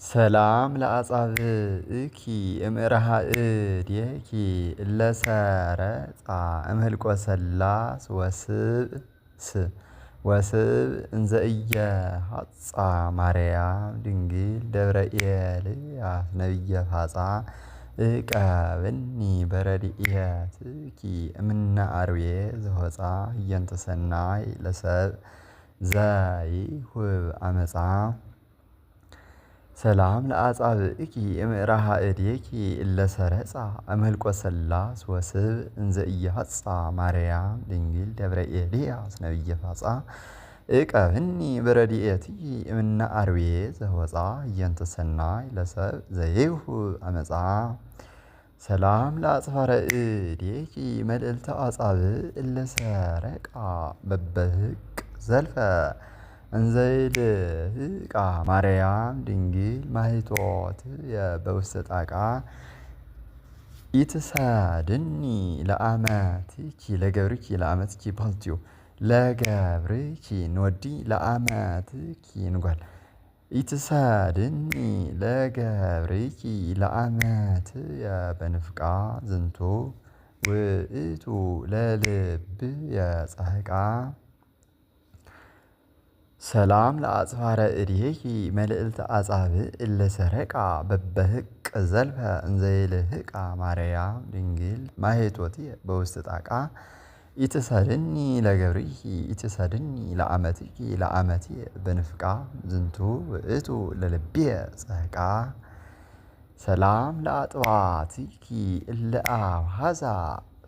ሰላም ለአጻብዕኪ እምዕረሃእዴኪ እለሰረጻ እምህልቆ ሰላስ ወስብ እንዘ ኢየሐጻ ማርያም ድንግል ደብረ ኤልያስ ነቢየ ፋጻ እቀብኒ በረድኤትኪ እምነ አርዌ ዘወፃ ህየንተ ሰናይ ለሰብእ ዘይሁብ አመፃ። ሰላም ለአጻብዕኪ እምዕረሃእዴኪ እለሰረጻ እምህልቆ ሰላስ ወስብ እንዘ ኢየሐጻ ማርያም ድንግል ደብረ ኤልያስ ነቢየ ፋጻ እቀብኒ በረድኤትኪ እምነ አርዌ ዘወፃ ህየንተ ሰናይ ለሰብእ ዘይሁብ አመፃ። ሰላም ለአጽፋረ እዴኪ መልዕልተ አጻብዕ እለሰረቃ በበህቅ ዘልፈ እንዘይልህቃ ማርያም ድንግል ማኅቶትየ በውስተ ጣቃ ኢትሰድኒ ለአመትኪ ለገብርኪ ለአመትኪ ባልትዮ ለገብርኪ ንወዲ ለአመትኪ ንጓል ኢትሰድኒ ለገብርኪ ለአመትየ በንፍቃ ዝንቱ ውእቱ ለልብየ ጸህቃ። ሰላም ለአጽፋረ እዴኪ መልዕልተ አጻብዕ እለሰረቃ በበህቅ ዘልፈ እንዘይልህቃ ማርያም ድንግል ማኅቶትየ በውስተ ጣቃ ኢትሰድኒ ለገብርኪ ኢትሰድኒ ለአመትኪ ለአመትየ በንፍቃ ዝንቱ ውእቱ ለልብየ ጸህቃ። ሰላም ለአጥባትኪ እለ አብሐዛ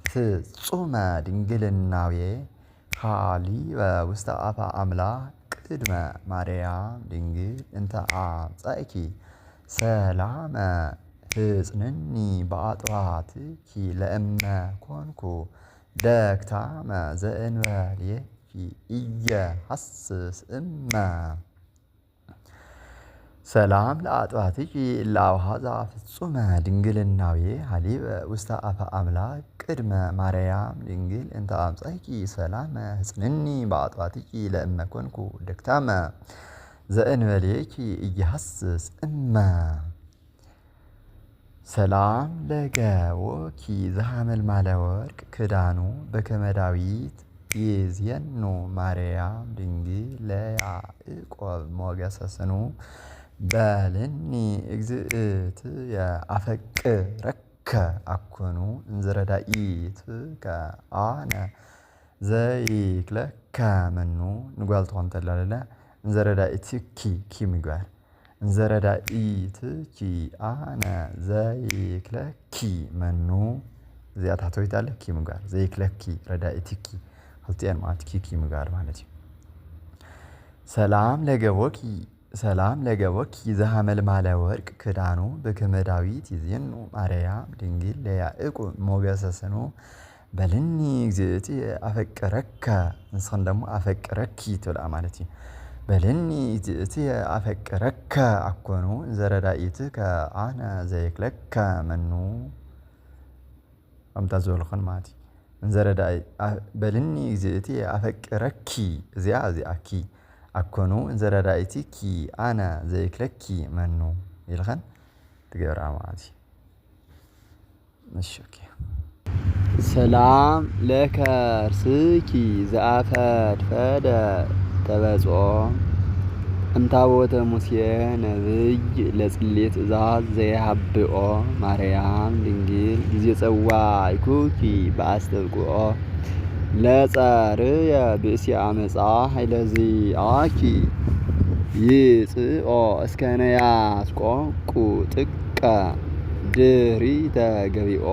ፍጹመ ድንግልናዌ ሀሊበ ውስተ አፈ አምላክ ቅድመ ማርያም ድንግል እንተ አምጻእኪ ሰላመ ህጽንኒ በአጥባትኪ ለእመ ኮንኩ ደክታመ ዘእንበሌኪ ኢየሐስስ እመ። ሰላም ለአጥባትኪ እለ አብሐዛ ፍጹመ ድንግልናዌ ሀሊበ ውስተ አፈ አምላክ ቅድመ ማርያም ድንግል እንተ አምጻእኪ ሰላመ ህጽንኒ በአጥባትኪ ለእመ ኮንኩ ደክታመ ዘእንበሌኪ ኢየሐስስ እመ። ሰላም ለገቦኪ ዘሐመልማለ ወርቅ ክዳኑ በከመ ዳዊት ይእዜኑ ማርያም ድንግል ለያዕቆብ ሞገሰ ስኑ በልኒ እግዝእትየ አፈቅረከ አኮኑ እንዘ ረዳኢትከ አነ ዘይክለከ መኑ ንጓል ትኾን ተለለ እንዘ ረዳኢትኪ ኪ ምግባር እንዘ ረዳኢትኪ አነ ዘይክለኪ መኑ እዚኣ ታሕተዊት ኣለ ኪ ምግባር ዘይክለኪ ረዳኢትኪ ክልቲአን ማለት ኪ ምግባር ማለት እዩ። ሰላም ለገቦኪ ዘሐመልማለ ወርቅ ክዳኑ በከመ ዳዊት ይእዜኑ ማርያም ድንግል ለያዕቆብ ሞገሰ ስኑ በልኒ እግዝእትየ አፈቅረከ ንስኽን ደሞ አፈቅረኪ ትብልኣ ማለት እዩ። በልኒ እግዝእትየ አፈቅረከ አኮኑ እንዘ ረዳኢትከ አነ ዘይክለከ መኑ ከምታ ዝበልኹን ማለት እዩ። በልኒ እግዝእትየ አፈቅረኪ እዚኣ ኪ አኮኑ እንዘ ረዳኢትኪ አነ ዘይክለኪ መኑ ኢልኸን ትገብራ ማለት እዩ። እሺ ኦኬ። ሰላም ለከርስኪ ዘአፈድፈደ ተበጽሖ እምታቦተ ሙሴ ነብይ ለጽሌት ትእዛዝ ዘይሃብኦ ማርያም ድንግል ጊዜ ጸዋዕኩኪ በአስተብቅዖ ለጸርየ ብእሲ አመፃ ኃይለዚአኪ ይጽኦ እስከነ ያስቆቁ ጥቀ ድኅሪተ ገቢኦ።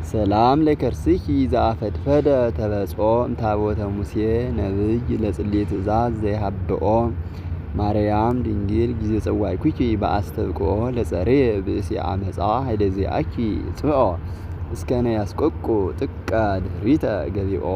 ሰላም ለከርስኪ ዘአፈድፈደ ተበጽሖ እምታቦተ ሙሴ ነብይ ለጽሌት ትእዛዝ ዘይሃብኦ ማርያም ድንግል ጊዜ ጸዋዕኩኪ በአስተብቅዖ ለጸርየ ብእሲ አመፃ ኃይለዚአኪ ይጽኦ እስከነ ያስቆቁ ጥቀ ድኅሪተ ገቢኦ።